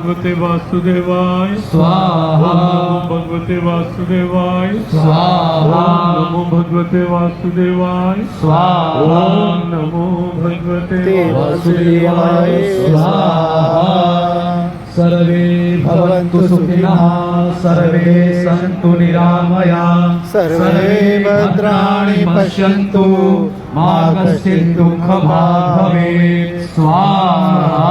भगवते वासुदेवाय स्वाहा ओम नमो भगवते वासुदेवाय स्वाहा ओम नमो भगवते वासुदेवाय स्वाहा ओम नमो भगवते वासुदेवाय स्वाहा। सर्वे भवन्तु सुखिनः, सर्वे सन्तु निरामयाः, सर्वे भद्राणि पश्यन्तु, मा कश्चित् दुःखभाग् भवेत्। स्वाहा।